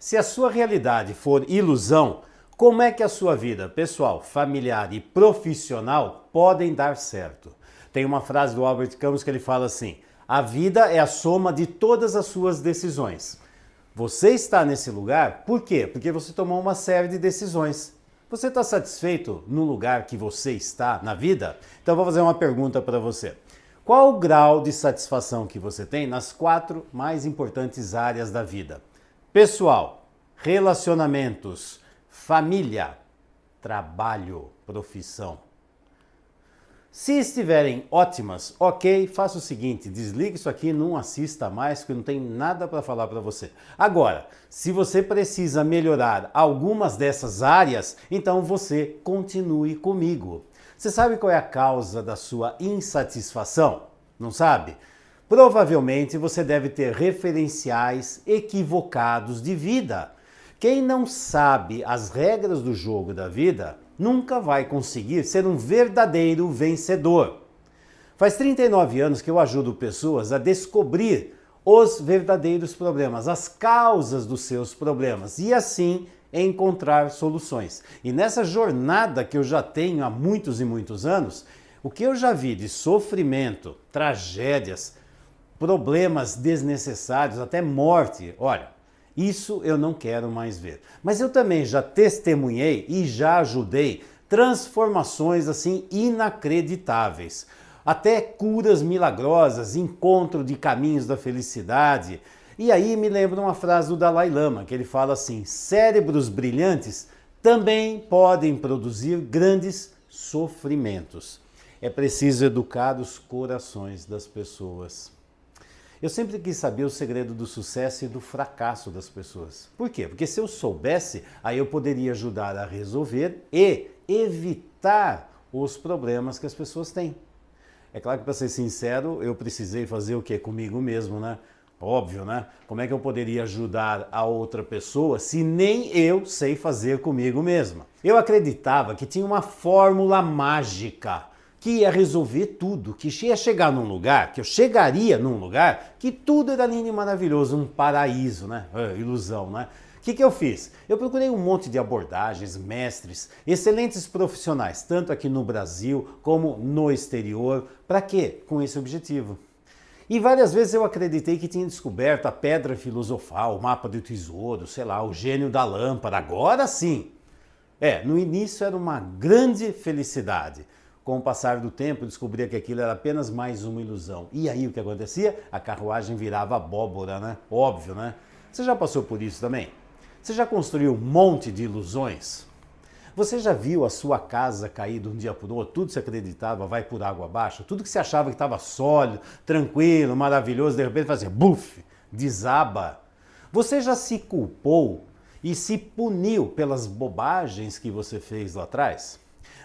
Se a sua realidade for ilusão, como é que a sua vida pessoal, familiar e profissional podem dar certo? Tem uma frase do Albert Camus que ele fala assim: a vida é a soma de todas as suas decisões. Você está nesse lugar por quê? Porque você tomou uma série de decisões. Você está satisfeito no lugar que você está na vida? Então eu vou fazer uma pergunta para você. Qual o grau de satisfação que você tem nas 4 mais importantes áreas da vida? Pessoal, relacionamentos, família, trabalho, profissão. Se estiverem ótimas, ok, faça o seguinte, desligue isso aqui, não assista mais, porque não tem nada para falar para você. Agora, se você precisa melhorar algumas dessas áreas, então você continue comigo. Você sabe qual é a causa da sua insatisfação? Não sabe? Provavelmente você deve ter referenciais equivocados de vida. Quem não sabe as regras do jogo da vida nunca vai conseguir ser um verdadeiro vencedor. Faz 39 anos que eu ajudo pessoas a descobrir os verdadeiros problemas, as causas dos seus problemas e assim encontrar soluções. E nessa jornada que eu já tenho há muitos e muitos anos, o que eu já vi de sofrimento, tragédias, problemas desnecessários, até morte, olha, isso eu não quero mais ver. Mas eu também já testemunhei e já ajudei transformações assim inacreditáveis. Até curas milagrosas, encontro de caminhos da felicidade. E aí me lembra uma frase do Dalai Lama, que ele fala assim: cérebros brilhantes também podem produzir grandes sofrimentos. É preciso educar os corações das pessoas. Eu sempre quis saber o segredo do sucesso e do fracasso das pessoas. Por quê? Porque se eu soubesse, aí eu poderia ajudar a resolver e evitar os problemas que as pessoas têm. É claro que, para ser sincero, eu precisei fazer o quê? Comigo mesmo, né? Óbvio, né? Como é que eu poderia ajudar a outra pessoa se nem eu sei fazer comigo mesma? Eu acreditava que tinha uma fórmula mágica que ia resolver tudo, que ia chegar num lugar, que eu chegaria num lugar que tudo era lindo e maravilhoso, um paraíso, né? Ilusão, né? O que eu fiz? Eu procurei um monte de abordagens, mestres, excelentes profissionais, tanto aqui no Brasil como no exterior. Para quê? Com esse objetivo. E várias vezes eu acreditei que tinha descoberto a pedra filosofal, o mapa do tesouro, sei lá, o gênio da lâmpada. Agora sim! No início era uma grande felicidade. Com o passar do tempo, eu descobria que aquilo era apenas mais uma ilusão. E aí o que acontecia? A carruagem virava abóbora, né? Óbvio, né? Você já passou por isso também? Você já construiu um monte de ilusões? Você já viu a sua casa cair de um dia para o outro? Tudo que você acreditava vai por água abaixo? Tudo que você achava que estava sólido, tranquilo, maravilhoso, de repente fazia buf, desaba. Você já se culpou e se puniu pelas bobagens que você fez lá atrás?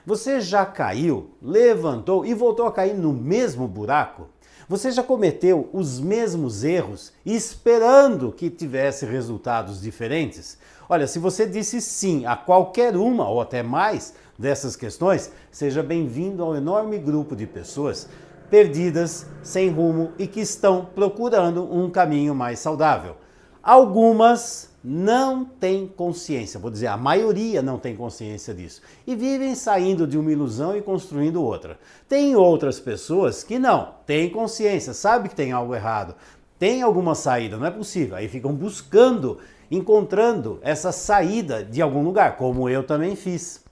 Você já caiu, levantou e voltou a cair no mesmo buraco? Você já cometeu os mesmos erros esperando que tivesse resultados diferentes? Olha, se você disse sim a qualquer uma ou até mais dessas questões, seja bem-vindo ao enorme grupo de pessoas perdidas, sem rumo e que estão procurando um caminho mais saudável. Algumas não têm consciência, vou dizer, a maioria não tem consciência disso e vivem saindo de uma ilusão e construindo outra. Tem outras pessoas que não têm consciência, sabem que tem algo errado, tem alguma saída, não é possível, aí ficam buscando, encontrando essa saída de algum lugar, como eu também fiz.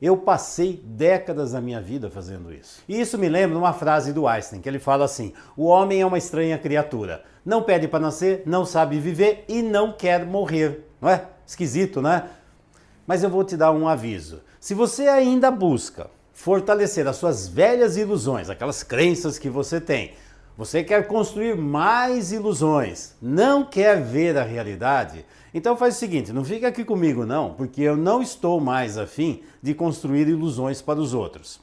Eu passei décadas da minha vida fazendo isso. E isso me lembra uma frase do Einstein, que ele fala assim: o homem é uma estranha criatura. Não pede para nascer, não sabe viver e não quer morrer. Não é? Esquisito, né? Mas eu vou te dar um aviso. Se você ainda busca fortalecer as suas velhas ilusões, aquelas crenças que você tem, você quer construir mais ilusões, não quer ver a realidade, então faz o seguinte, não fica aqui comigo não, porque eu não estou mais afim de construir ilusões para os outros.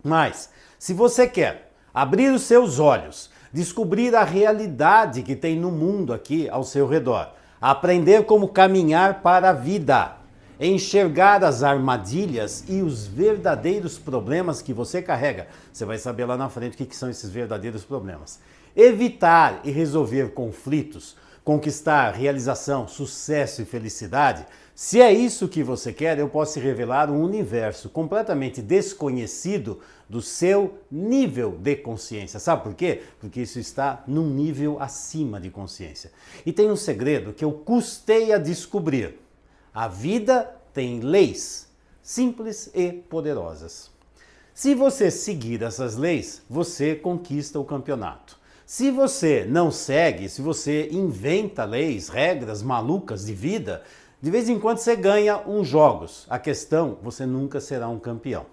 Mas, se você quer abrir os seus olhos, descobrir a realidade que tem no mundo aqui ao seu redor, aprender como caminhar para a vida, enxergar as armadilhas e os verdadeiros problemas que você carrega. Você vai saber lá na frente o que são esses verdadeiros problemas. Evitar e resolver conflitos, conquistar realização, sucesso e felicidade, se é isso que você quer, eu posso te revelar um universo completamente desconhecido do seu nível de consciência. Sabe por quê? Porque isso está num nível acima de consciência. E tem um segredo que eu custei a descobrir. A vida tem leis simples e poderosas. Se você seguir essas leis, você conquista o campeonato. Se você não segue, se você inventa leis, regras malucas de vida, de vez em quando você ganha uns jogos. A questão, você nunca será um campeão.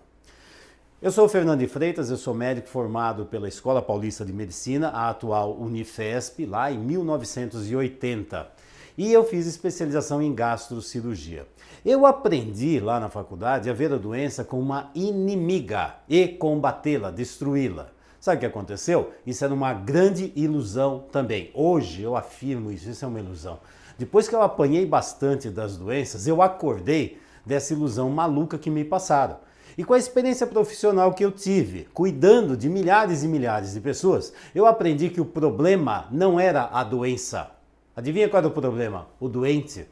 Eu sou o Fernando de Freitas, eu sou médico formado pela Escola Paulista de Medicina, a atual Unifesp, lá em 1980. E eu fiz especialização em gastrocirurgia. Eu aprendi lá na faculdade a ver a doença como uma inimiga e combatê-la, destruí-la. Sabe o que aconteceu? Isso era uma grande ilusão também. Hoje eu afirmo isso, isso é uma ilusão. Depois que eu apanhei bastante das doenças, eu acordei dessa ilusão maluca que me passaram. E com a experiência profissional que eu tive, cuidando de milhares e milhares de pessoas, eu aprendi que o problema não era a doença. Adivinha qual era o problema? O doente.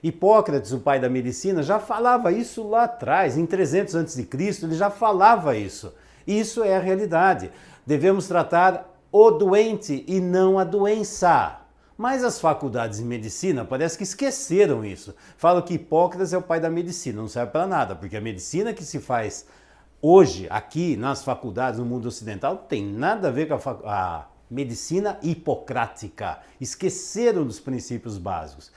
Hipócrates, o pai da medicina, já falava isso lá atrás, em 300 a.C., ele já falava isso. Isso é a realidade. Devemos tratar o doente e não a doença. Mas as faculdades de medicina parece que esqueceram isso. Falam que Hipócrates é o pai da medicina, não serve para nada, porque a medicina que se faz hoje, aqui nas faculdades, no mundo ocidental, não tem nada a ver com a medicina hipocrática. Esqueceram dos princípios básicos.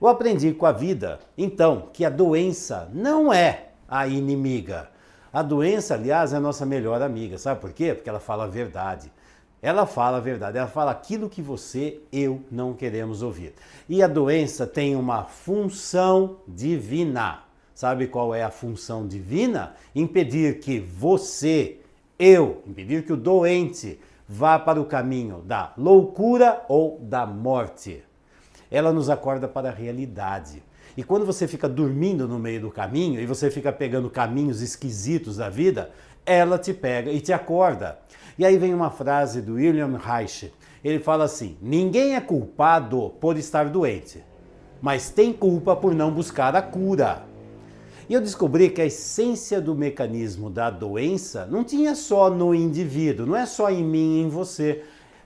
Eu aprendi com a vida, então, que a doença não é a inimiga. A doença, aliás, é a nossa melhor amiga. Sabe por quê? Porque ela fala a verdade. Ela fala a verdade, ela fala aquilo que você, eu não queremos ouvir. E a doença tem uma função divina. Sabe qual é a função divina? Impedir que você, eu, impedir que o doente vá para o caminho da loucura ou da morte. Ela nos acorda para a realidade. E quando você fica dormindo no meio do caminho e você fica pegando caminhos esquisitos da vida, ela te pega e te acorda. E aí vem uma frase do William Reich. Ele fala assim: ninguém é culpado por estar doente, mas tem culpa por não buscar a cura. E eu descobri que a essência do mecanismo da doença não tinha só no indivíduo, não é só em mim e em você.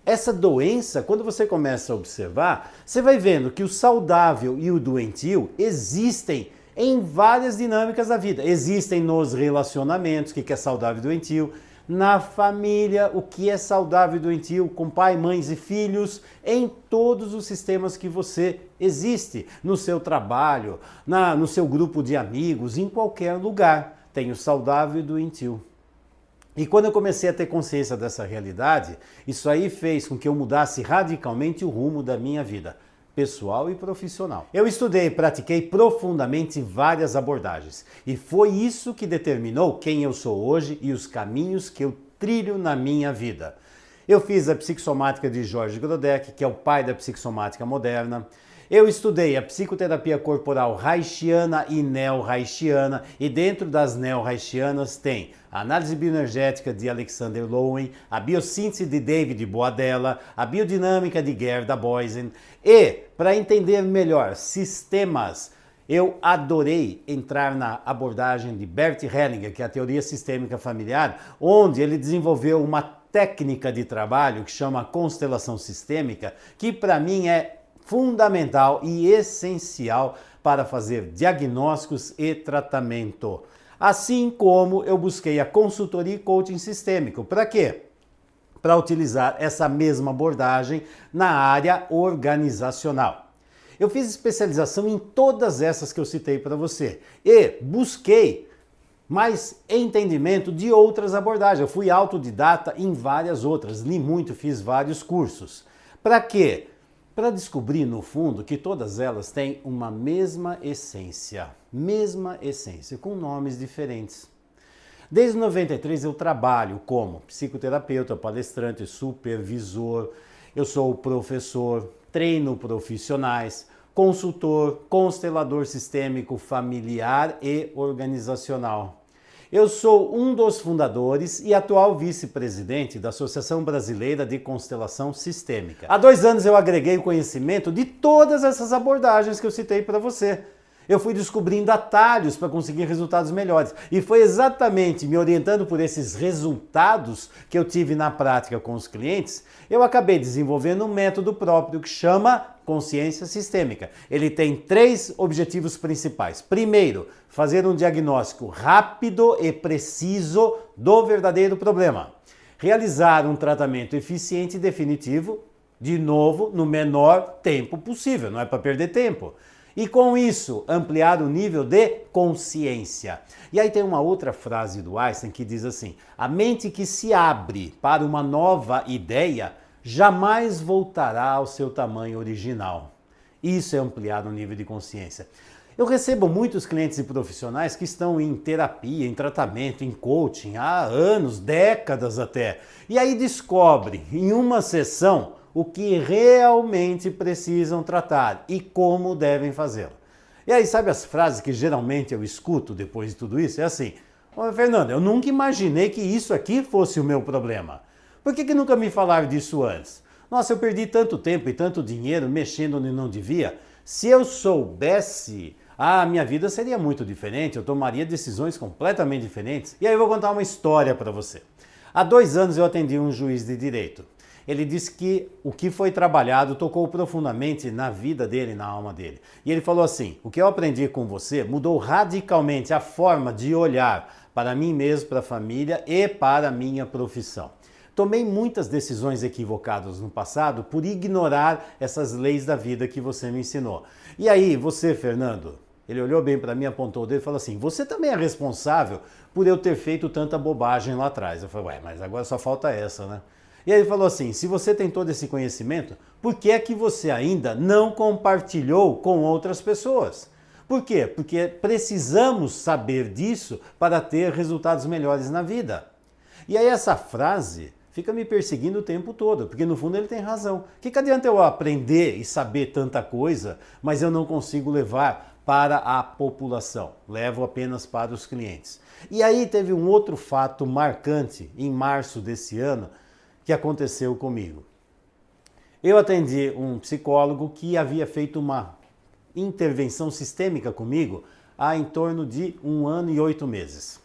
Essa doença, quando você começa a observar, você vai vendo que o saudável e o doentio existem em várias dinâmicas da vida. Existem nos relacionamentos, o que é saudável e doentio, na família, o que é saudável e doentio, com pai, mães e filhos, em todos os sistemas que você existe, no seu trabalho, no seu grupo de amigos, em qualquer lugar, tem o saudável e doentio. E quando eu comecei a ter consciência dessa realidade, isso aí fez com que eu mudasse radicalmente o rumo da minha vida, pessoal e profissional. Eu estudei e pratiquei profundamente várias abordagens e foi isso que determinou quem eu sou hoje e os caminhos que eu trilho na minha vida. Eu fiz a psicossomática de George Grodeck, que é o pai da psicossomática moderna. Eu estudei a psicoterapia corporal reichiana e neo-reichiana, e dentro das neo-reichianas tem a análise bioenergética de Alexander Lowen, a biossíntese de David Boadella, a biodinâmica de Gerda Boysen. E, para entender melhor sistemas, eu adorei entrar na abordagem de Bert Hellinger, que é a teoria sistêmica familiar, onde ele desenvolveu uma técnica de trabalho que chama constelação sistêmica, que para mim é fundamental e essencial para fazer diagnósticos e tratamento. Assim como eu busquei a consultoria e coaching sistêmico. Para quê? Para utilizar essa mesma abordagem na área organizacional. Eu fiz especialização em todas essas que eu citei para você e busquei mais entendimento de outras abordagens. Eu fui autodidata em várias outras, li muito, fiz vários cursos. Para quê? Para descobrir, no fundo, que todas elas têm uma mesma essência, com nomes diferentes. Desde 93 eu trabalho como psicoterapeuta, palestrante, supervisor, eu sou professor, treino profissionais, consultor, constelador sistêmico familiar e organizacional. Eu sou um dos fundadores e atual vice-presidente da Associação Brasileira de Constelação Sistêmica. Há 2 anos eu agreguei o conhecimento de todas essas abordagens que eu citei para você. Eu fui descobrindo atalhos para conseguir resultados melhores. E foi exatamente me orientando por esses resultados que eu tive na prática com os clientes, eu acabei desenvolvendo um método próprio que chama consciência sistêmica. Ele tem 3 objetivos principais. Primeiro, fazer um diagnóstico rápido e preciso do verdadeiro problema. Realizar um tratamento eficiente e definitivo, de novo, no menor tempo possível, não é para perder tempo. E com isso, ampliar o nível de consciência. E aí tem uma outra frase do Einstein que diz assim: a mente que se abre para uma nova ideia jamais voltará ao seu tamanho original. Isso é ampliar o nível de consciência. Eu recebo muitos clientes e profissionais que estão em terapia, em tratamento, em coaching há anos, décadas até. E aí descobrem em uma sessão o que realmente precisam tratar e como devem fazê-lo. E aí, sabe as frases que geralmente eu escuto depois de tudo isso? É assim: ô Fernando, eu nunca imaginei que isso aqui fosse o meu problema. Por que nunca me falaram disso antes? Nossa, eu perdi tanto tempo e tanto dinheiro mexendo onde não devia. Se eu soubesse, a minha vida seria muito diferente, eu tomaria decisões completamente diferentes. E aí eu vou contar uma história para você. Há 2 anos eu atendi um juiz de direito. Ele disse que o que foi trabalhado tocou profundamente na vida dele, na alma dele. E ele falou assim: o que eu aprendi com você mudou radicalmente a forma de olhar para mim mesmo, para a família e para a minha profissão. Tomei muitas decisões equivocadas no passado por ignorar essas leis da vida que você me ensinou. E aí, você, Fernando, ele olhou bem para mim, apontou o dedo e falou assim: você também é responsável por eu ter feito tanta bobagem lá atrás. Eu falei: ué, mas agora só falta essa, né? E aí ele falou assim: se você tem todo esse conhecimento, por que é que você ainda não compartilhou com outras pessoas? Por quê? Porque precisamos saber disso para ter resultados melhores na vida. E aí essa frase fica me perseguindo o tempo todo, porque no fundo ele tem razão. Que adianta eu aprender e saber tanta coisa, mas eu não consigo levar para a população, levo apenas para os clientes. E aí teve um outro fato marcante em março desse ano, que aconteceu comigo. Eu atendi um psicólogo que havia feito uma intervenção sistêmica comigo há em torno de 1 ano e 8 meses.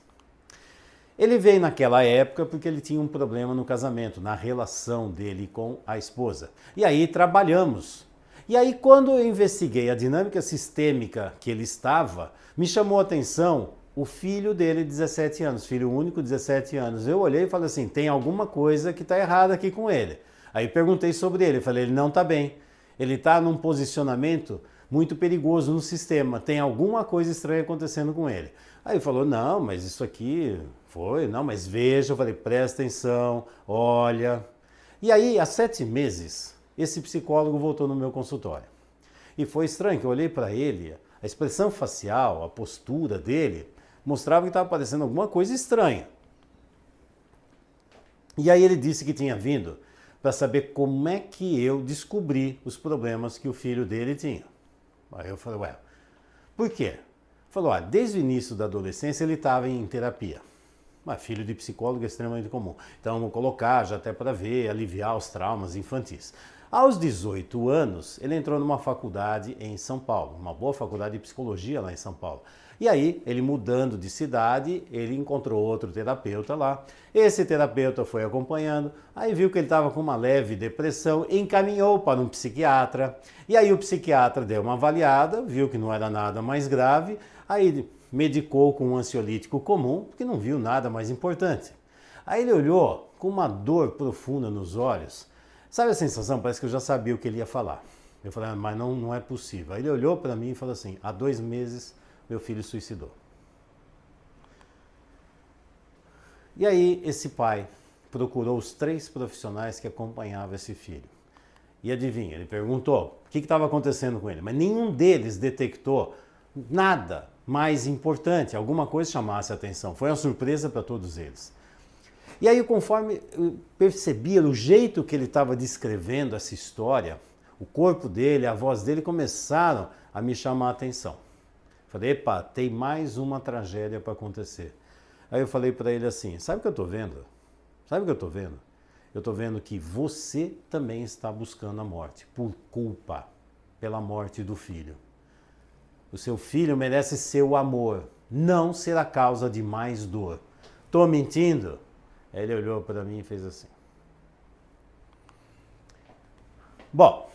Ele veio naquela época porque ele tinha um problema no casamento, na relação dele com a esposa. E aí trabalhamos. E aí quando eu investiguei a dinâmica sistêmica que ele estava, me chamou a atenção o filho dele, 17 anos, filho único, 17 anos. Eu olhei e falei assim: tem alguma coisa que está errada aqui com ele. Aí perguntei sobre ele, falei: ele não está bem. Ele está num posicionamento muito perigoso no sistema, tem alguma coisa estranha acontecendo com ele. Aí ele falou: não, mas isso aqui foi, não, mas veja. Eu falei: presta atenção, olha. E aí, há 7 meses, esse psicólogo voltou no meu consultório. E foi estranho, que eu olhei para ele, a expressão facial, a postura dele, mostrava que estava aparecendo alguma coisa estranha. E aí ele disse que tinha vindo para saber como é que eu descobri os problemas que o filho dele tinha. Aí eu falei: ué, por quê? Falou: desde o início da adolescência ele estava em terapia. Mas filho de psicólogo é extremamente comum. Então vamos colocar já até para ver, aliviar os traumas infantis. Aos 18 anos, ele entrou numa faculdade em São Paulo, uma boa faculdade de psicologia lá em São Paulo. E aí, ele mudando de cidade, ele encontrou outro terapeuta lá. Esse terapeuta foi acompanhando, aí viu que ele estava com uma leve depressão, encaminhou para um psiquiatra. E aí o psiquiatra deu uma avaliada, viu que não era nada mais grave, aí medicou com um ansiolítico comum, porque não viu nada mais importante. Aí ele olhou com uma dor profunda nos olhos. Sabe a sensação? Parece que eu já sabia o que ele ia falar. Eu falei: mas não é possível. Aí ele olhou para mim e falou assim: há 2 meses meu filho suicidou. E aí esse pai procurou os 3 profissionais que acompanhavam esse filho. E adivinha, ele perguntou o que estava acontecendo com ele, mas nenhum deles detectou nada mais importante, alguma coisa chamasse a atenção. Foi uma surpresa para todos eles. E aí, conforme eu percebia o jeito que ele estava descrevendo essa história, o corpo dele, a voz dele começaram a me chamar a atenção. Falei: epa, tem mais uma tragédia para acontecer. Aí eu falei para ele assim, sabe o que eu estou vendo? Sabe o que eu estou vendo? Eu estou vendo que você também está buscando a morte, por culpa, pela morte do filho. O seu filho merece seu amor, não ser a causa de mais dor. Estou mentindo? Aí ele olhou para mim e fez assim. Bom,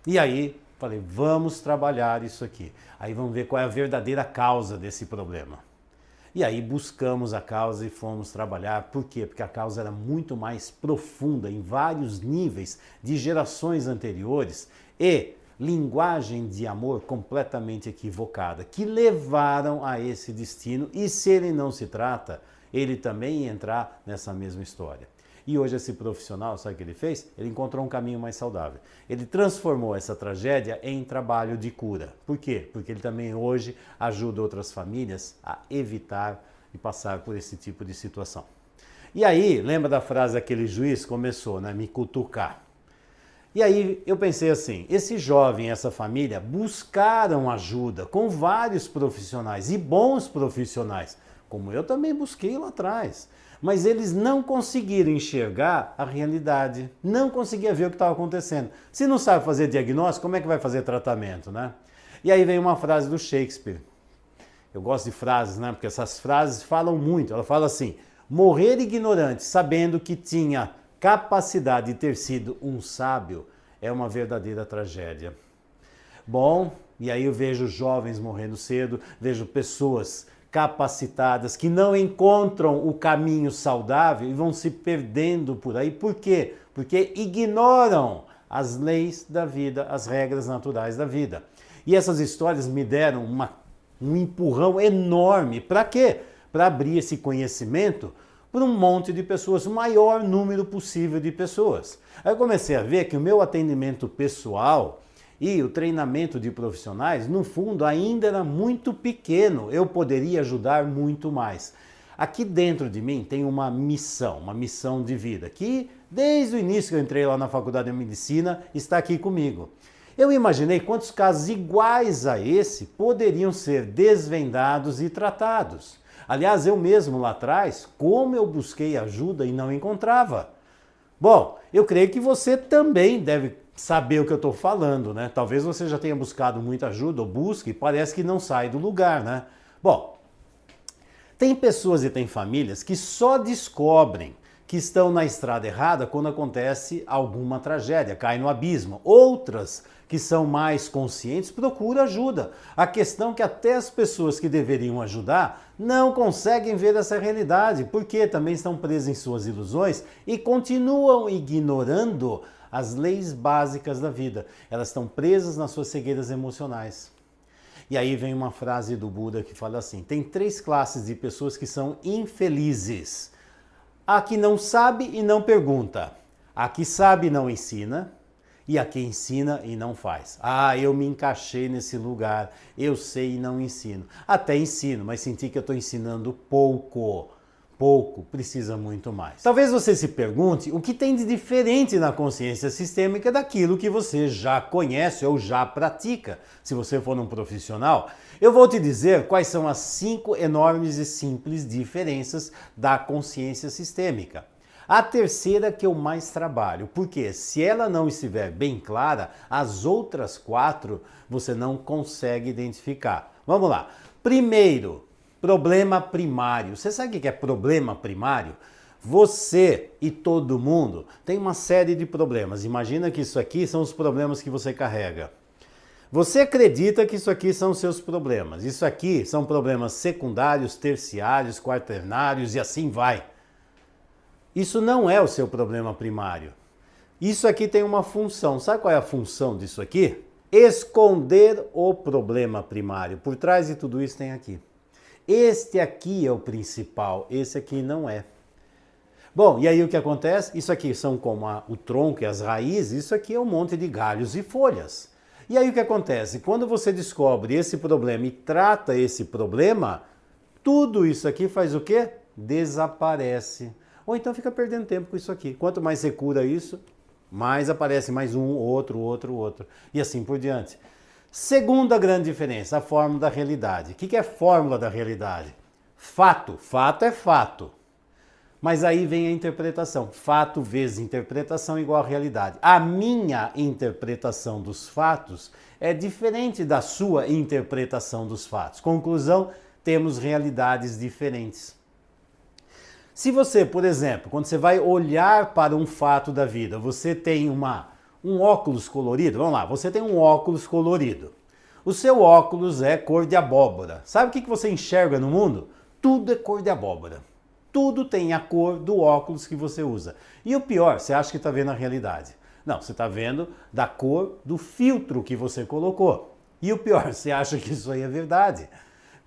e aí falei, vamos trabalhar isso aqui. Aí vamos ver qual é a verdadeira causa desse problema. E aí buscamos a causa e fomos trabalhar. Por quê? Porque a causa era muito mais profunda, em vários níveis de gerações anteriores e linguagem de amor completamente equivocada, que levaram a esse destino. E se ele não se trata, ele também ia entrar nessa mesma história. E hoje esse profissional, sabe o que ele fez? Ele encontrou um caminho mais saudável. Ele transformou essa tragédia em trabalho de cura. Por quê? Porque ele também hoje ajuda outras famílias a evitar e passar por esse tipo de situação. E aí, lembra da frase daquele juiz? Começou, né? Me cutucar. E aí eu pensei assim, esse jovem e essa família buscaram ajuda com vários profissionais e bons profissionais, como eu também busquei lá atrás. Mas eles não conseguiram enxergar a realidade, não conseguiam ver o que estava acontecendo. Se não sabe fazer diagnóstico, como é que vai fazer tratamento, né? E aí vem uma frase do Shakespeare. Eu gosto de frases, né? Porque essas frases falam muito. Ela fala assim, morrer ignorante, sabendo que tinha capacidade de ter sido um sábio, é uma verdadeira tragédia. Bom, e aí eu vejo jovens morrendo cedo, vejo pessoas capacitadas que não encontram o caminho saudável e vão se perdendo por aí. Por quê? Porque ignoram as leis da vida, as regras naturais da vida. E essas histórias me deram um empurrão enorme. Para quê? Para abrir esse conhecimento para um monte de pessoas, o maior número possível de pessoas. Aí eu comecei a ver que o meu atendimento pessoal e o treinamento de profissionais, no fundo, ainda era muito pequeno. Eu poderia ajudar muito mais. Aqui dentro de mim tem uma missão de vida, que desde o início que eu entrei lá na Faculdade de Medicina, está aqui comigo. Eu imaginei quantos casos iguais a esse poderiam ser desvendados e tratados. Aliás, eu mesmo lá atrás, como eu busquei ajuda e não encontrava. Bom, eu creio que você também deve saber o que eu estou falando, né? Talvez você já tenha buscado muita ajuda ou busque e parece que não sai do lugar, né? Bom, tem pessoas e tem famílias que só descobrem que estão na estrada errada quando acontece alguma tragédia, cai no abismo. Outras que são mais conscientes procuram ajuda. A questão é que até as pessoas que deveriam ajudar não conseguem ver essa realidade, porque também estão presas em suas ilusões e continuam ignorando as leis básicas da vida. Elas estão presas nas suas cegueiras emocionais. E aí vem uma frase do Buda que fala assim, tem 3 classes de pessoas que são infelizes. A que não sabe e não pergunta. A que sabe e não ensina. E a que ensina e não faz. Ah, eu me encaixei nesse lugar. Eu sei e não ensino. Até ensino, mas senti que eu estou ensinando pouco. Pouco, precisa muito mais. Talvez você se pergunte o que tem de diferente na consciência sistêmica daquilo que você já conhece ou já pratica. Se você for um profissional, eu vou te dizer quais são as 5 enormes e simples diferenças da consciência sistêmica. A terceira que eu mais trabalho, porque se ela não estiver bem clara, as outras 4 você não consegue identificar. Vamos lá. Primeiro, problema primário. Você sabe o que é problema primário? Você e todo mundo tem uma série de problemas. Imagina que isso aqui são os problemas que você carrega. Você acredita que isso aqui são os seus problemas. Isso aqui são problemas secundários, terciários, quaternários e assim vai. Isso não é o seu problema primário. Isso aqui tem uma função. Sabe qual é a função disso aqui? Esconder o problema primário. Por trás de tudo isso tem aqui. Este aqui é o principal, esse aqui não é. Bom, e aí o que acontece? Isso aqui são como o tronco e as raízes, isso aqui é um monte de galhos e folhas. E aí o que acontece? Quando você descobre esse problema e trata esse problema, tudo isso aqui faz o quê? Desaparece. Ou então fica perdendo tempo com isso aqui. Quanto mais você cura isso, mais aparece mais um, outro. E assim por diante. Segunda grande diferença, a fórmula da realidade. O que é a fórmula da realidade? Fato, fato é fato. Mas aí vem a interpretação. Fato vezes interpretação igual a realidade. A minha interpretação dos fatos é diferente da sua interpretação dos fatos. Conclusão, temos realidades diferentes. Se você, por exemplo, quando você vai olhar para um fato da vida, você tem um óculos colorido, vamos lá, você tem um óculos colorido. O seu óculos é cor de abóbora. Sabe o que você enxerga no mundo? Tudo é cor de abóbora. Tudo tem a cor do óculos que você usa. E o pior, você acha que está vendo a realidade. Não, você está vendo da cor do filtro que você colocou. E o pior, você acha que isso aí é verdade.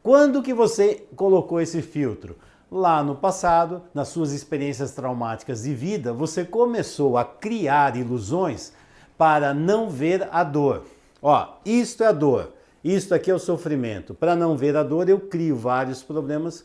Quando que você colocou esse filtro? Lá no passado, nas suas experiências traumáticas de vida, você começou a criar ilusões para não ver a dor. Ó, isto é a dor, isto aqui é o sofrimento. Para não ver a dor, eu crio vários problemas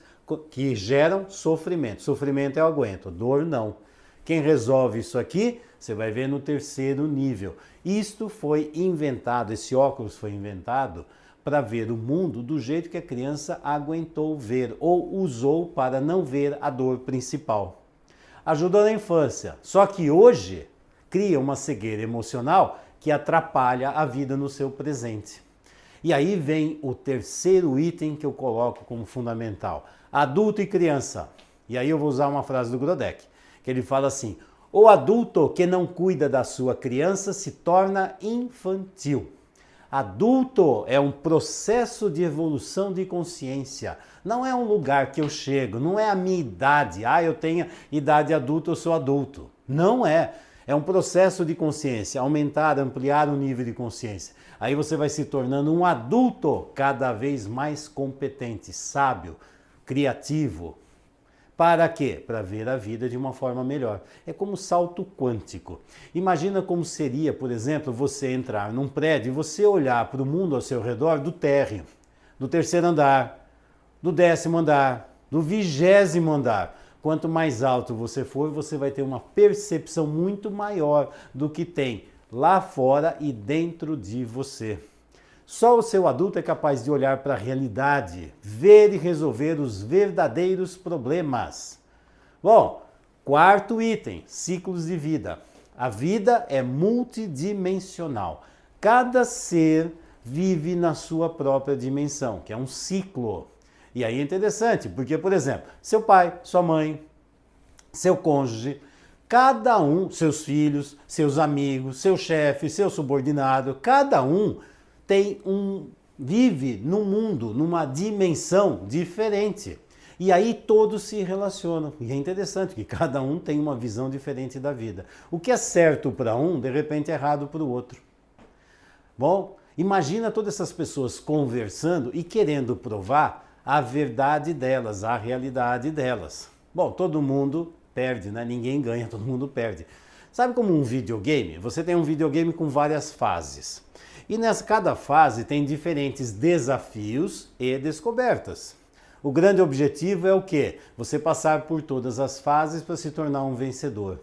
que geram sofrimento. Sofrimento eu aguento, dor não. Quem resolve isso aqui, você vai ver no terceiro nível. Isto foi inventado, esse óculos foi inventado para ver o mundo do jeito que a criança aguentou ver ou usou para não ver a dor principal. Ajudou na infância, só que hoje cria uma cegueira emocional que atrapalha a vida no seu presente. E aí vem o terceiro item que eu coloco como fundamental. Adulto e criança. E aí eu vou usar uma frase do Grodeck, que ele fala assim: o adulto que não cuida da sua criança se torna infantil. Adulto é um processo de evolução de consciência. Não é um lugar que eu chego, não é a minha idade. Ah, eu tenho idade adulta, eu sou adulto. Não é. É um processo de consciência, aumentar, ampliar o nível de consciência. Aí você vai se tornando um adulto cada vez mais competente, sábio, criativo. Para quê? Para ver a vida de uma forma melhor. É como salto quântico. Imagina como seria, por exemplo, você entrar num prédio e você olhar para o mundo ao seu redor do térreo, do terceiro andar, do 10º andar, do 20º andar. Quanto mais alto você for, você vai ter uma percepção muito maior do que tem lá fora e dentro de você. Só o seu adulto é capaz de olhar para a realidade, ver e resolver os verdadeiros problemas. Bom, quarto item, ciclos de vida. A vida é multidimensional. Cada ser vive na sua própria dimensão, que é um ciclo. E aí é interessante, porque, por exemplo, seu pai, sua mãe, seu cônjuge, cada um, seus filhos, seus amigos, seu chefe, seu subordinado, cada um vive num mundo, numa dimensão diferente. E aí todos se relacionam. E é interessante que cada um tem uma visão diferente da vida. O que é certo para um, de repente é errado para o outro. Bom, imagina todas essas pessoas conversando e querendo provar a verdade delas, a realidade delas. Bom, todo mundo perde, né? Ninguém ganha, todo mundo perde. Sabe como um videogame? Você tem um videogame com várias fases. E nessa cada fase tem diferentes desafios e descobertas. O grande objetivo é o quê? Você passar por todas as fases para se tornar um vencedor.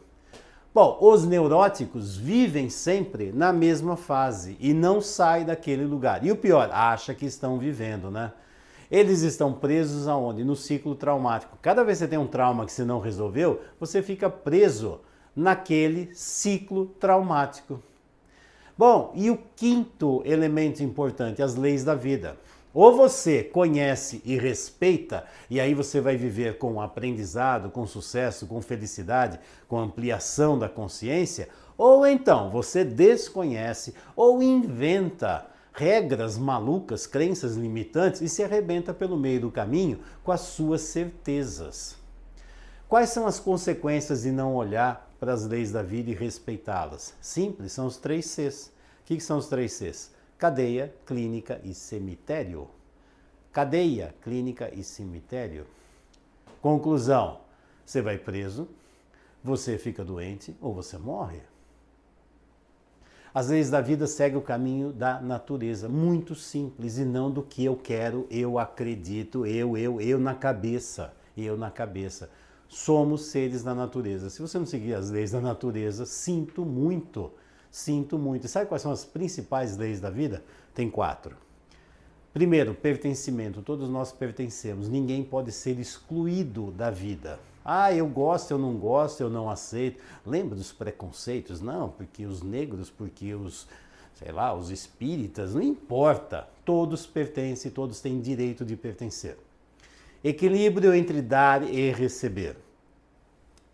Bom, os neuróticos vivem sempre na mesma fase e não saem daquele lugar. E o pior, acha que estão vivendo, né? Eles estão presos aonde? No ciclo traumático. Cada vez que você tem um trauma que você não resolveu, você fica preso naquele ciclo traumático. Bom, e o quinto elemento importante, as leis da vida. Ou você conhece e respeita, e aí você vai viver com aprendizado, com sucesso, com felicidade, com ampliação da consciência, ou então você desconhece ou inventa regras malucas, crenças limitantes e se arrebenta pelo meio do caminho com as suas certezas. Quais são as consequências de não olhar para as leis da vida e respeitá-las? Simples, são os 3 Cs. O que são os 3 Cs? Cadeia, clínica e cemitério. Cadeia, clínica e cemitério. Conclusão, você vai preso, você fica doente ou você morre. As leis da vida seguem o caminho da natureza, muito simples, e não do que eu quero, eu acredito, eu na cabeça, eu na cabeça. Somos seres da natureza. Se você não seguir as leis da natureza, sinto muito, sinto muito. E sabe quais são as principais leis da vida? Tem 4. Primeiro, pertencimento. Todos nós pertencemos. Ninguém pode ser excluído da vida. Ah, eu gosto, eu não gosto, eu não aceito. Lembra dos preconceitos? Não, porque os negros, porque os, sei lá, os espíritas, não importa. Todos pertencem, todos têm direito de pertencer. Equilíbrio entre dar e receber.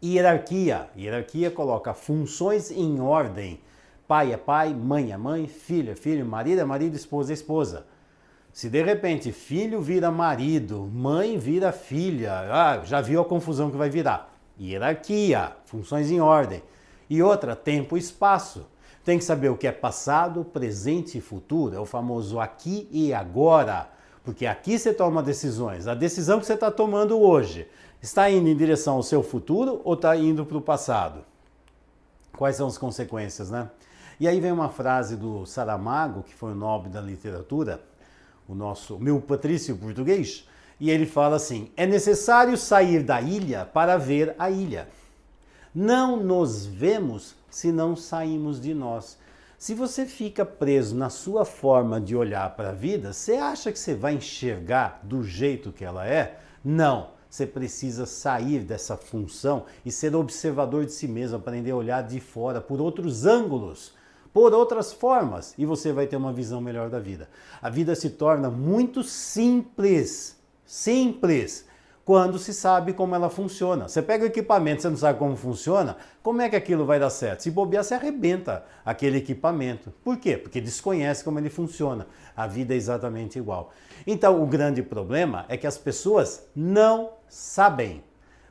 Hierarquia. Hierarquia coloca funções em ordem. Pai é pai, mãe é mãe, filho é filho, marido é marido, esposa é esposa. Se de repente filho vira marido, mãe vira filha, já viu a confusão que vai virar. Hierarquia, funções em ordem. E outra, tempo e espaço. Tem que saber o que é passado, presente e futuro. É o famoso aqui e agora. Porque aqui você toma decisões. A decisão que você está tomando hoje está indo em direção ao seu futuro ou está indo para o passado? Quais são as consequências, né? E aí vem uma frase do Saramago, que foi o Nobel da Literatura, o meu patrício português, e ele fala assim: é necessário sair da ilha para ver a ilha. Não nos vemos se não saímos de nós. Se você fica preso na sua forma de olhar para a vida, você acha que você vai enxergar do jeito que ela é? Não. Você precisa sair dessa função e ser observador de si mesmo, aprender a olhar de fora, por outros ângulos, por outras formas, e você vai ter uma visão melhor da vida. A vida se torna muito simples, quando se sabe como ela funciona. Você pega o equipamento, você não sabe como funciona, como é que aquilo vai dar certo? Se bobear, você arrebenta aquele equipamento. Por quê? Porque desconhece como ele funciona. A vida é exatamente igual. Então, o grande problema é que as pessoas não sabem.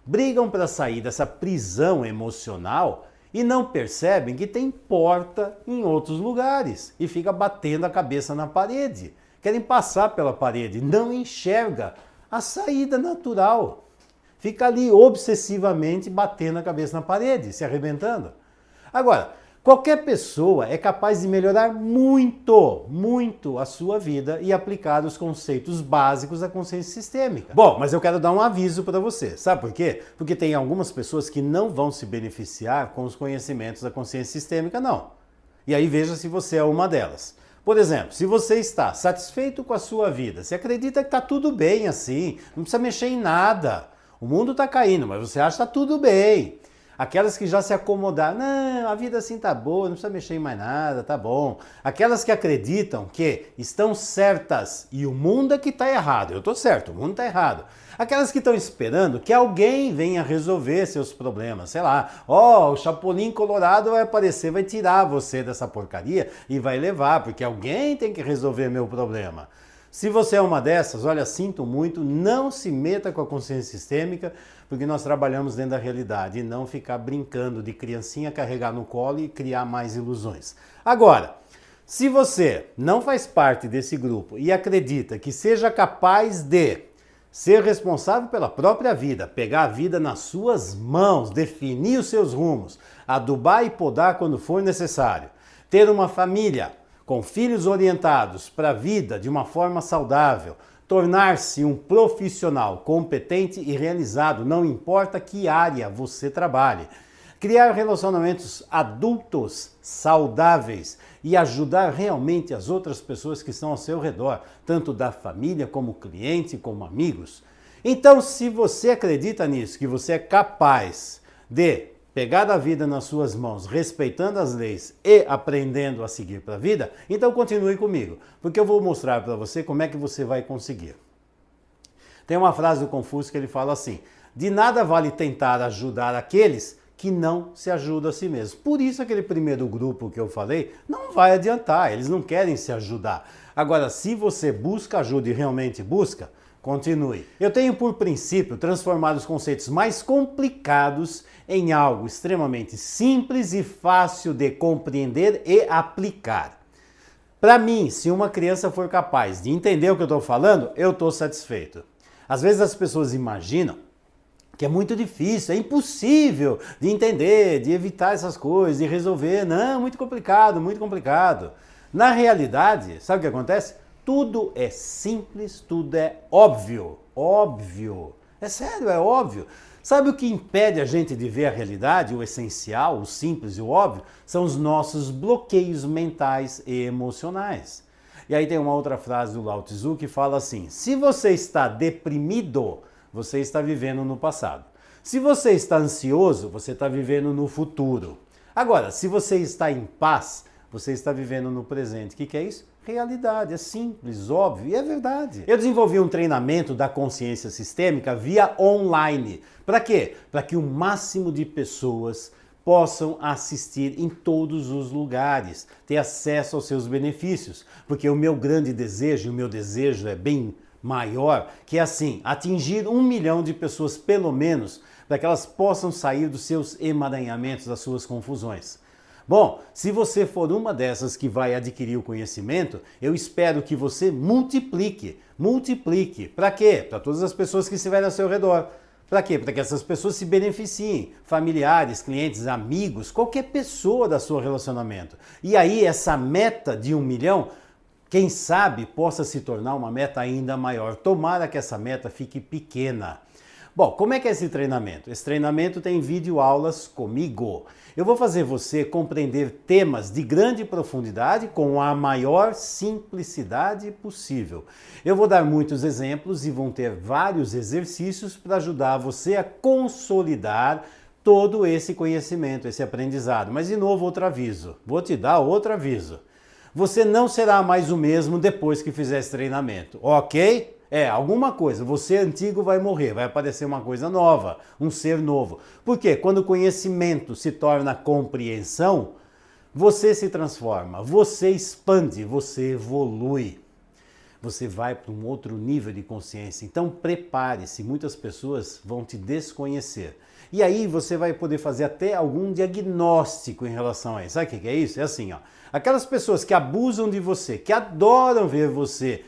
Brigam para sair dessa prisão emocional e não percebem que tem porta em outros lugares e fica batendo a cabeça na parede. Querem passar pela parede, não enxerga a saída natural. Fica ali obsessivamente batendo a cabeça na parede, se arrebentando. Agora, qualquer pessoa é capaz de melhorar muito a sua vida e aplicar os conceitos básicos da consciência sistêmica. Bom, mas eu quero dar um aviso para você. Sabe por quê? Porque tem algumas pessoas que não vão se beneficiar com os conhecimentos da consciência sistêmica, não. E aí veja se você é uma delas. Por exemplo, se você está satisfeito com a sua vida, você acredita que está tudo bem assim, não precisa mexer em nada. O mundo está caindo, mas você acha que está tudo bem. Aquelas que já se acomodaram, não, a vida assim tá boa, não precisa mexer em mais nada, tá bom. Aquelas que acreditam que estão certas e o mundo é que tá errado. Eu tô certo, o mundo tá errado. Aquelas que estão esperando que alguém venha resolver seus problemas. Sei lá, o Chapolin Colorado vai aparecer, vai tirar você dessa porcaria e vai levar, porque alguém tem que resolver meu problema. Se você é uma dessas, olha, sinto muito, não se meta com a consciência sistêmica, porque nós trabalhamos dentro da realidade e não ficar brincando de criancinha carregar no colo e criar mais ilusões. Agora, se você não faz parte desse grupo e acredita que seja capaz de ser responsável pela própria vida, pegar a vida nas suas mãos, definir os seus rumos, adubar e podar quando for necessário, ter uma família com filhos orientados para a vida de uma forma saudável, tornar-se um profissional competente e realizado, não importa que área você trabalhe, criar relacionamentos adultos saudáveis e ajudar realmente as outras pessoas que estão ao seu redor, tanto da família como cliente, como amigos. Então, se você acredita nisso, que você é capaz de pegar a vida nas suas mãos, respeitando as leis e aprendendo a seguir para a vida, então continue comigo, porque eu vou mostrar para você como é que você vai conseguir. Tem uma frase do Confúcio que ele fala assim: de nada vale tentar ajudar aqueles que não se ajudam a si mesmos. Por isso aquele primeiro grupo que eu falei não vai adiantar, eles não querem se ajudar. Agora, se você busca ajuda e realmente busca, continue. Eu tenho por princípio transformar os conceitos mais complicados em algo extremamente simples e fácil de compreender e aplicar. Para mim, se uma criança for capaz de entender o que eu estou falando, eu estou satisfeito. Às vezes as pessoas imaginam que é muito difícil, é impossível de entender, de evitar essas coisas, de resolver. Não, muito complicado, muito complicado. Na realidade, sabe o que acontece? Tudo é simples, tudo é óbvio. Óbvio. É sério, é óbvio. Sabe o que impede a gente de ver a realidade, o essencial, o simples e o óbvio? São os nossos bloqueios mentais e emocionais. E aí tem uma outra frase do Lao Tzu que fala assim: se você está deprimido, você está vivendo no passado. Se você está ansioso, você está vivendo no futuro. Agora, se você está em paz, você está vivendo no presente. O que é isso? Realidade, é simples, óbvio e é verdade. Eu desenvolvi um treinamento da consciência sistêmica via online. Para quê? Para que o máximo de pessoas possam assistir em todos os lugares, ter acesso aos seus benefícios. Porque o meu grande desejo, e o meu desejo é bem maior, que é assim, atingir 1 milhão de pessoas pelo menos, para que elas possam sair dos seus emaranhamentos, das suas confusões. Bom, se você for uma dessas que vai adquirir o conhecimento, eu espero que você multiplique. Multiplique. Para quê? Para todas as pessoas que estiverem ao seu redor. Para quê? Para que essas pessoas se beneficiem. Familiares, clientes, amigos, qualquer pessoa da seu relacionamento. E aí essa meta de 1 milhão, quem sabe possa se tornar uma meta ainda maior. Tomara que essa meta fique pequena. Bom, como é que é esse treinamento? Esse treinamento tem videoaulas comigo. Eu vou fazer você compreender temas de grande profundidade com a maior simplicidade possível. Eu vou dar muitos exemplos e vão ter vários exercícios para ajudar você a consolidar todo esse conhecimento, esse aprendizado. Mas de novo, outro aviso. Vou te dar outro aviso. Você não será mais o mesmo depois que fizer esse treinamento, ok? Alguma coisa, você antigo vai morrer, vai aparecer uma coisa nova, um ser novo. Por quê? Quando o conhecimento se torna compreensão, você se transforma, você expande, você evolui. Você vai para um outro nível de consciência. Então prepare-se, muitas pessoas vão te desconhecer. E aí você vai poder fazer até algum diagnóstico em relação a isso. Sabe o que é isso? É assim, ó. Aquelas pessoas que abusam de você, que adoram ver você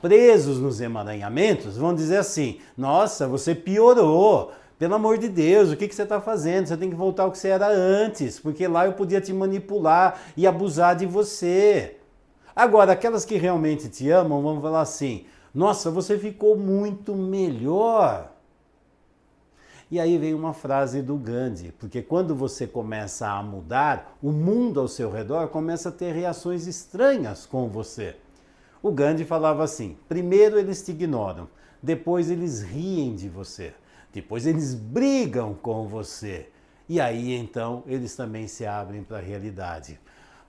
presos nos emaranhamentos, vão dizer assim: nossa, você piorou, pelo amor de Deus, o que você está fazendo? Você tem que voltar ao que você era antes, porque lá eu podia te manipular e abusar de você. Agora, aquelas que realmente te amam vão falar assim: nossa, você ficou muito melhor. E aí vem uma frase do Gandhi, porque quando você começa a mudar, o mundo ao seu redor começa a ter reações estranhas com você. O Gandhi falava assim: primeiro eles te ignoram, depois eles riem de você, depois eles brigam com você. E aí então eles também se abrem para a realidade.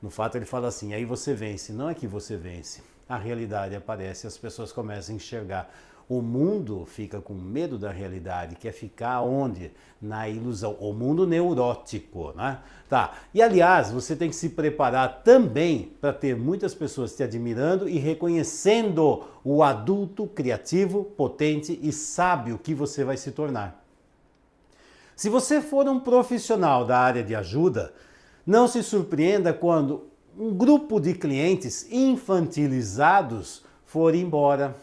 No fato ele fala assim: aí você vence. Não é que você vence, a realidade aparece e as pessoas começam a enxergar. O mundo fica com medo da realidade, quer ficar onde? Na ilusão. O mundo neurótico, né? Tá. E aliás, você tem que se preparar também para ter muitas pessoas te admirando e reconhecendo o adulto criativo, potente e sábio que você vai se tornar. Se você for um profissional da área de ajuda, não se surpreenda quando um grupo de clientes infantilizados for embora.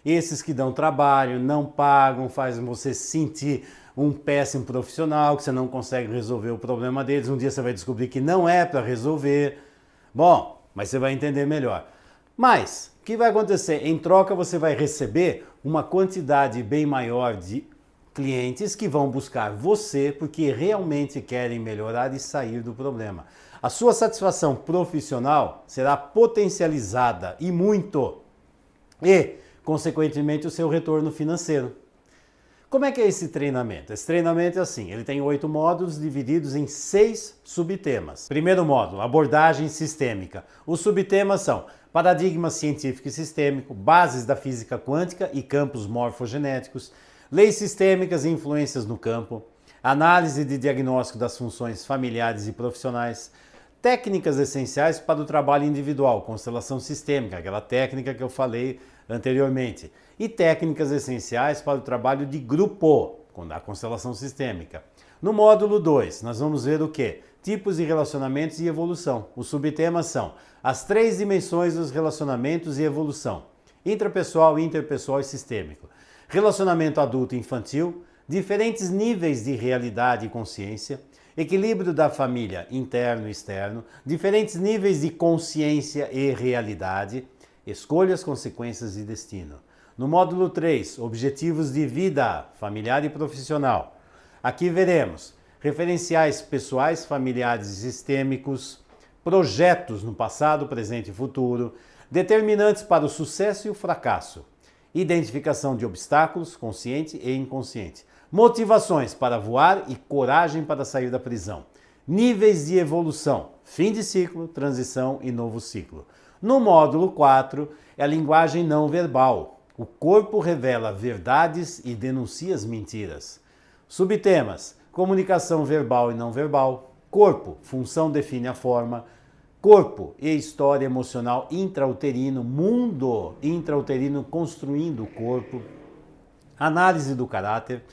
Esses que dão trabalho, não pagam, fazem você se sentir um péssimo profissional, que você não consegue resolver o problema deles. Um dia você vai descobrir que não é para resolver. Bom, mas você vai entender melhor. Mas, o que vai acontecer? Em troca, você vai receber uma quantidade bem maior de clientes que vão buscar você porque realmente querem melhorar e sair do problema. A sua satisfação profissional será potencializada e muito. E, consequentemente, o seu retorno financeiro. Como é que é esse treinamento? Esse treinamento é assim, ele tem 8 módulos divididos em 6 subtemas. Primeiro módulo, abordagem sistêmica. Os subtemas são paradigma científico e sistêmico, bases da física quântica e campos morfogenéticos, leis sistêmicas e influências no campo, análise de diagnóstico das funções familiares e profissionais, técnicas essenciais para o trabalho individual, constelação sistêmica, aquela técnica que eu falei anteriormente, e técnicas essenciais para o trabalho de grupo, com a constelação sistêmica. No módulo 2, nós vamos ver o quê? Tipos de relacionamentos e evolução. Os subtemas são as 3 dimensões dos relacionamentos e evolução: intrapessoal, interpessoal e sistêmico. Relacionamento adulto e infantil, diferentes níveis de realidade e consciência, equilíbrio da família interno e externo, diferentes níveis de consciência e realidade, escolhas, consequências e destino. No módulo 3, objetivos de vida, familiar e profissional. Aqui veremos referenciais pessoais, familiares e sistêmicos, projetos no passado, presente e futuro, Determinantes para o sucesso e o fracasso. Identificação de obstáculos, consciente e inconsciente. Motivações para voar e coragem para sair da prisão. Níveis de evolução, fim de ciclo, transição e novo ciclo. No módulo 4, é a linguagem não verbal. O corpo revela verdades e denuncia as mentiras. Subtemas: comunicação verbal e não verbal. Corpo, função define a forma. Corpo e história emocional intrauterino, mundo intrauterino construindo o corpo. Análise do caráter.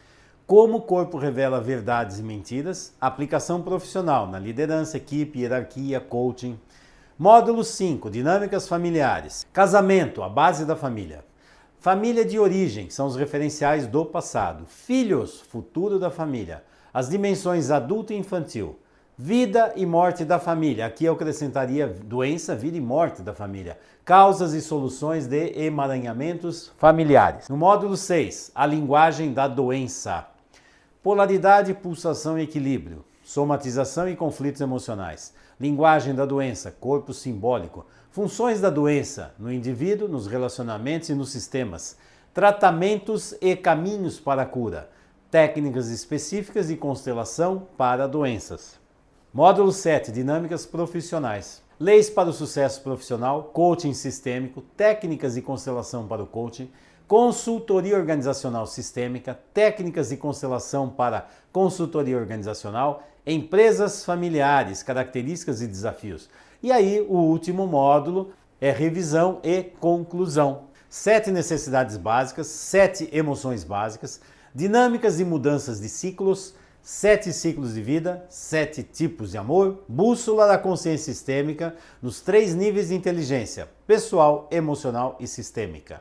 Como o corpo revela verdades e mentiras. Aplicação profissional na liderança, equipe, hierarquia, coaching. Módulo 5, dinâmicas familiares. Casamento, a base da família. Família de origem, são os referenciais do passado. Filhos, futuro da família. As dimensões adulto e infantil. Vida e morte da família. Aqui eu acrescentaria doença, vida e morte da família. Causas e soluções de emaranhamentos familiares. No módulo 6, a linguagem da doença. Polaridade, pulsação e equilíbrio. Somatização e conflitos emocionais. Linguagem da doença, corpo simbólico. Funções da doença no indivíduo, nos relacionamentos e nos sistemas. Tratamentos e caminhos para a cura. Técnicas específicas de constelação para doenças. Módulo 7, dinâmicas profissionais. Leis para o sucesso profissional, coaching sistêmico, técnicas de constelação para o coaching, consultoria organizacional sistêmica, técnicas de constelação para consultoria organizacional, empresas familiares, características e desafios. E aí, o último módulo é revisão e conclusão. 7 necessidades básicas, 7 emoções básicas, dinâmicas e mudanças de ciclos, 7 ciclos de vida, 7 tipos de amor, bússola da consciência sistêmica nos 3 níveis de inteligência, pessoal, emocional e sistêmica.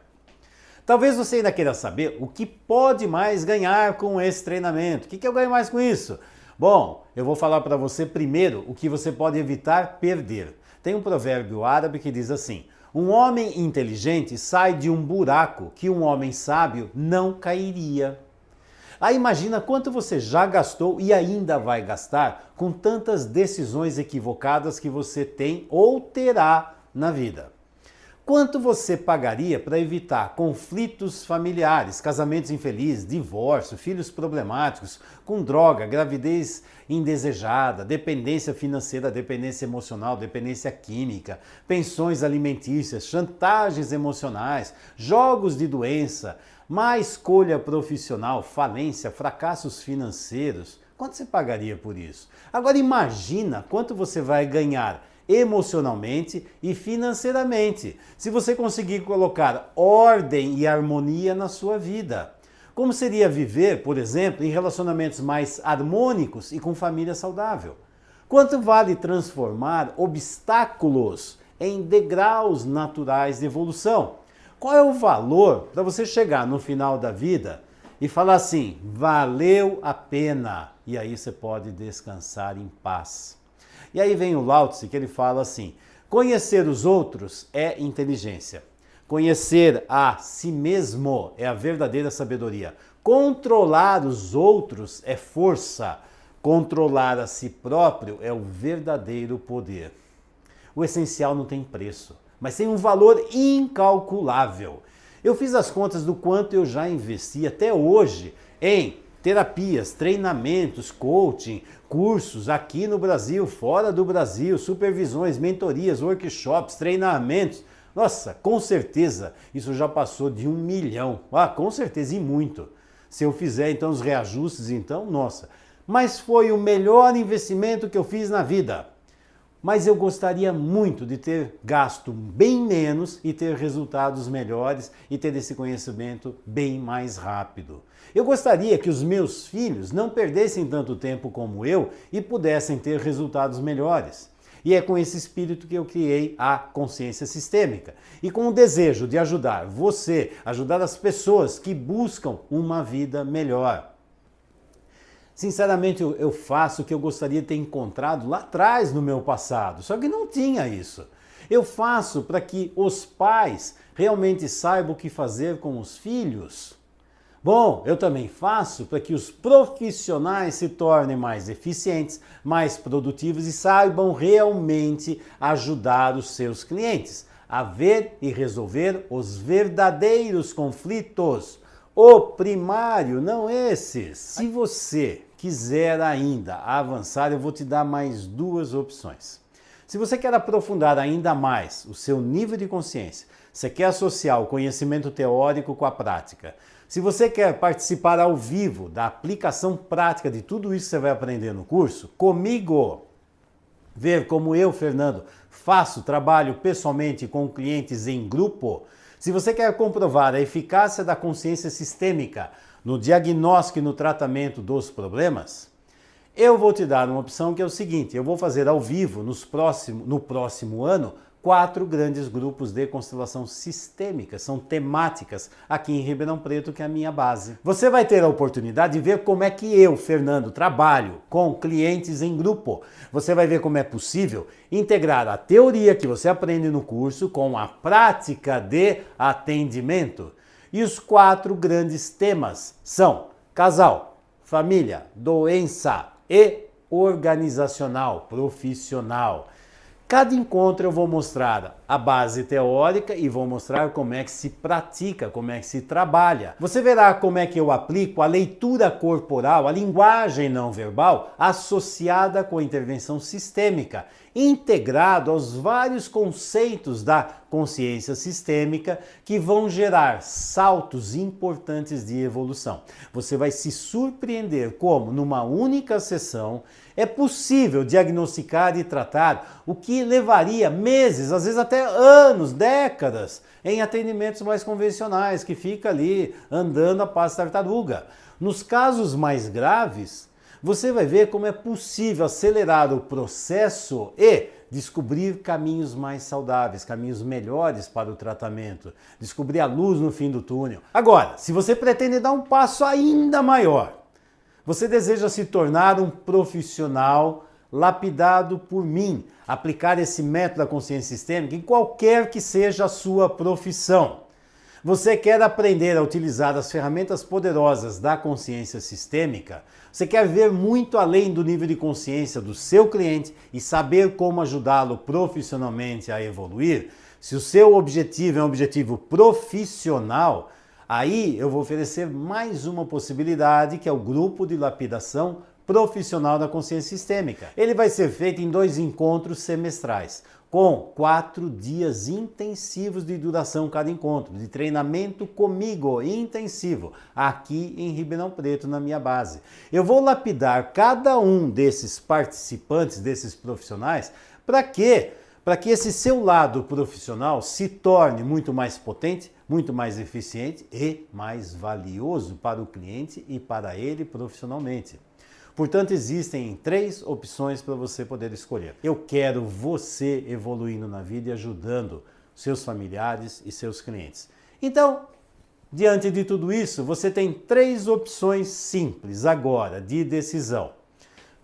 Talvez você ainda queira saber o que pode mais ganhar com esse treinamento. O que eu ganho mais com isso? Bom, eu vou falar para você primeiro o que você pode evitar perder. Tem um provérbio árabe que diz assim: um homem inteligente sai de um buraco que um homem sábio não cairia. Aí imagina quanto você já gastou e ainda vai gastar com tantas decisões equivocadas que você tem ou terá na vida. Quanto você pagaria para evitar conflitos familiares, casamentos infelizes, divórcio, filhos problemáticos, com droga, gravidez indesejada, dependência financeira, dependência emocional, dependência química, pensões alimentícias, chantagens emocionais, jogos de doença, má escolha profissional, falência, fracassos financeiros? Quanto você pagaria por isso? Agora imagina quanto você vai ganhar emocionalmente e financeiramente, se você conseguir colocar ordem e harmonia na sua vida. Como seria viver, por exemplo, em relacionamentos mais harmônicos e com família saudável? Quanto vale transformar obstáculos em degraus naturais de evolução? Qual é o valor para você chegar no final da vida e falar assim, valeu a pena, e aí você pode descansar em paz? E aí vem o Lao Tse, que ele fala assim: conhecer os outros é inteligência. Conhecer a si mesmo é a verdadeira sabedoria. Controlar os outros é força. Controlar a si próprio é o verdadeiro poder. O essencial não tem preço, mas tem um valor incalculável. Eu fiz as contas do quanto eu já investi até hoje em terapias, treinamentos, coaching, cursos aqui no Brasil, fora do Brasil, supervisões, mentorias, workshops, treinamentos. Nossa, com certeza isso já passou de 1 milhão. Ah, com certeza, e muito. Se eu fizer então os reajustes, então, nossa. Mas foi o melhor investimento que eu fiz na vida. Mas eu gostaria muito de ter gasto bem menos e ter resultados melhores e ter esse conhecimento bem mais rápido. Eu gostaria que os meus filhos não perdessem tanto tempo como eu e pudessem ter resultados melhores. E é com esse espírito que eu criei a consciência sistêmica. E com o desejo de ajudar você, ajudar as pessoas que buscam uma vida melhor. Sinceramente, eu faço o que eu gostaria de ter encontrado lá atrás no meu passado, só que não tinha isso. Eu faço para que os pais realmente saibam o que fazer com os filhos. Bom, eu também faço para que os profissionais se tornem mais eficientes, mais produtivos e saibam realmente ajudar os seus clientes. a ver e resolver os verdadeiros conflitos. O primário, não esses. Se você quiser ainda avançar, eu vou te dar mais duas opções. Se você quer aprofundar ainda mais o seu nível de consciência, você quer associar o conhecimento teórico com a prática, se você quer participar ao vivo da aplicação prática de tudo isso que você vai aprender no curso, comigo, ver como eu, Fernando, trabalho pessoalmente com clientes em grupo, se você quer comprovar a eficácia da consciência sistêmica no diagnóstico e no tratamento dos problemas, eu vou te dar uma opção que é o seguinte: eu vou fazer ao vivo no próximo ano 4 grandes grupos de constelação sistêmica, são temáticas aqui em Ribeirão Preto, que é a minha base. Você vai ter a oportunidade de ver como é que eu, Fernando, trabalho com clientes em grupo. Você vai ver como é possível integrar a teoria que você aprende no curso com a prática de atendimento. E os 4 grandes temas são casal, família, doença e organizacional, profissional. Cada encontro eu vou mostrar a base teórica e vou mostrar como é que se pratica, como é que se trabalha. Você verá como é que eu aplico a leitura corporal, a linguagem não verbal, associada com a intervenção sistêmica, integrado aos vários conceitos da consciência sistêmica que vão gerar saltos importantes de evolução. Você vai se surpreender como, numa única sessão, é possível diagnosticar e tratar o que levaria meses, às vezes até anos, décadas, em atendimentos mais convencionais, que fica ali andando a passo tartaruga. Nos casos mais graves, você vai ver como é possível acelerar o processo e descobrir caminhos mais saudáveis, caminhos melhores para o tratamento, descobrir a luz no fim do túnel. Agora, se você pretende dar um passo ainda maior, você deseja se tornar um profissional lapidado por mim, aplicar esse método da consciência sistêmica em qualquer que seja a sua profissão. Você quer aprender a utilizar as ferramentas poderosas da consciência sistêmica? Você quer ver muito além do nível de consciência do seu cliente e saber como ajudá-lo profissionalmente a evoluir? Se o seu objetivo é um objetivo profissional, aí eu vou oferecer mais uma possibilidade, que é o grupo de lapidação profissional da consciência sistêmica. Ele vai ser feito em 2 encontros semestrais, com 4 dias intensivos de duração cada encontro, de treinamento comigo, intensivo, aqui em Ribeirão Preto, na minha base. Eu vou lapidar cada um desses participantes, desses profissionais, para quê? Para que esse seu lado profissional se torne muito mais potente, muito mais eficiente e mais valioso para o cliente e para ele profissionalmente. Portanto, existem 3 opções para você poder escolher. Eu quero você evoluindo na vida e ajudando seus familiares e seus clientes. Então, diante de tudo isso, você tem 3 opções simples agora de decisão.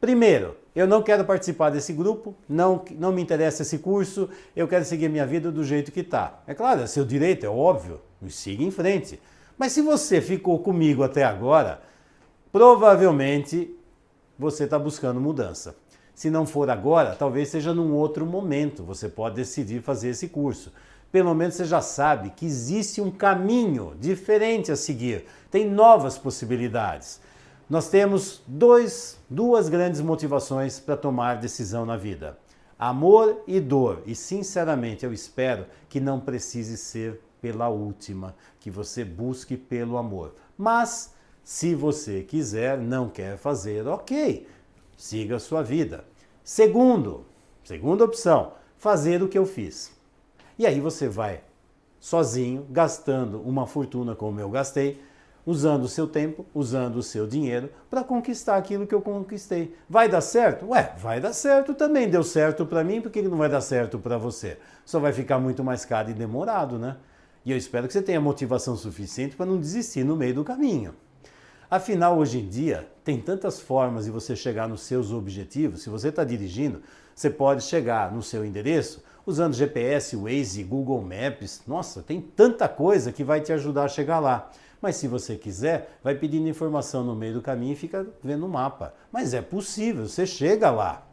Primeiro, eu não quero participar desse grupo, não me interessa esse curso, eu quero seguir minha vida do jeito que está. É claro, é seu direito, é óbvio, siga em frente. Mas se você ficou comigo até agora, provavelmente você está buscando mudança. Se não for agora, talvez seja num outro momento, você pode decidir fazer esse curso. Pelo menos você já sabe que existe um caminho diferente a seguir, tem novas possibilidades. Nós temos duas grandes motivações para tomar decisão na vida: amor e dor. E sinceramente eu espero que não precise ser pela última, que você busque pelo amor. Mas se você quiser, não quer fazer, ok, siga a sua vida. Segunda opção, fazer o que eu fiz. E aí você vai sozinho, gastando uma fortuna como eu gastei, usando o seu tempo, usando o seu dinheiro para conquistar aquilo que eu conquistei. Vai dar certo? Ué, vai dar certo também. Deu certo para mim, por que não vai dar certo para você? Só vai ficar muito mais caro e demorado, né? E eu espero que você tenha motivação suficiente para não desistir no meio do caminho. Afinal, hoje em dia, tem tantas formas de você chegar nos seus objetivos. Se você está dirigindo, você pode chegar no seu endereço usando GPS, Waze, Google Maps. Nossa, tem tanta coisa que vai te ajudar a chegar lá. Mas se você quiser, vai pedindo informação no meio do caminho e fica vendo o mapa. Mas é possível, você chega lá.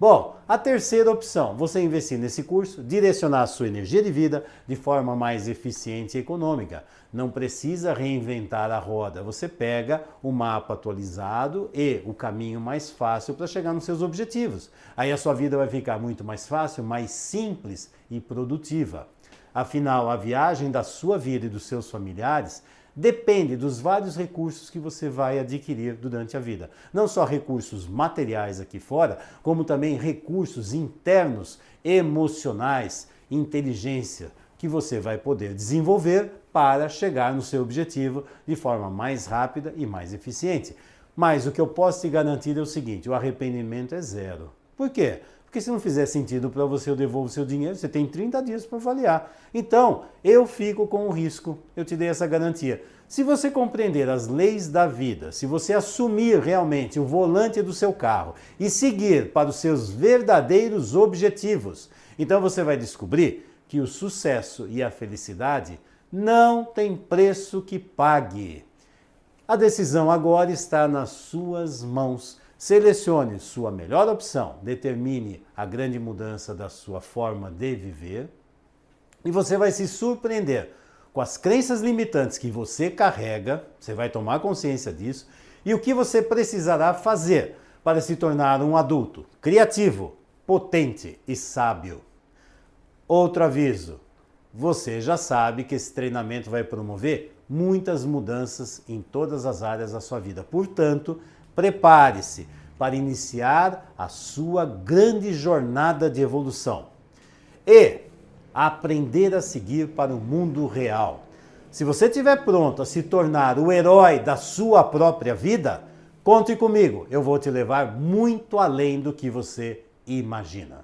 Bom, a terceira opção, você investir nesse curso, direcionar a sua energia de vida de forma mais eficiente e econômica. Não precisa reinventar a roda, você pega o mapa atualizado e o caminho mais fácil para chegar nos seus objetivos. Aí a sua vida vai ficar muito mais fácil, mais simples e produtiva. Afinal, a viagem da sua vida e dos seus familiares depende dos vários recursos que você vai adquirir durante a vida. Não só recursos materiais aqui fora, como também recursos internos, emocionais, inteligência, que você vai poder desenvolver para chegar no seu objetivo de forma mais rápida e mais eficiente. Mas o que eu posso te garantir é o seguinte, o arrependimento é zero. Por quê? Porque se não fizer sentido para você, eu devolvo o seu dinheiro, você tem 30 dias para avaliar. Então, eu fico com o risco, eu te dei essa garantia. Se você compreender as leis da vida, se você assumir realmente o volante do seu carro e seguir para os seus verdadeiros objetivos, então você vai descobrir que o sucesso e a felicidade não tem preço que pague. A decisão agora está nas suas mãos. Selecione sua melhor opção, determine a grande mudança da sua forma de viver e você vai se surpreender com as crenças limitantes que você carrega, você vai tomar consciência disso, e o que você precisará fazer para se tornar um adulto criativo, potente e sábio. Outro aviso, você já sabe que esse treinamento vai promover muitas mudanças em todas as áreas da sua vida. Portanto, prepare-se para iniciar a sua grande jornada de evolução e aprender a seguir para o mundo real. Se você estiver pronto a se tornar o herói da sua própria vida, conte comigo, eu vou te levar muito além do que você imagina.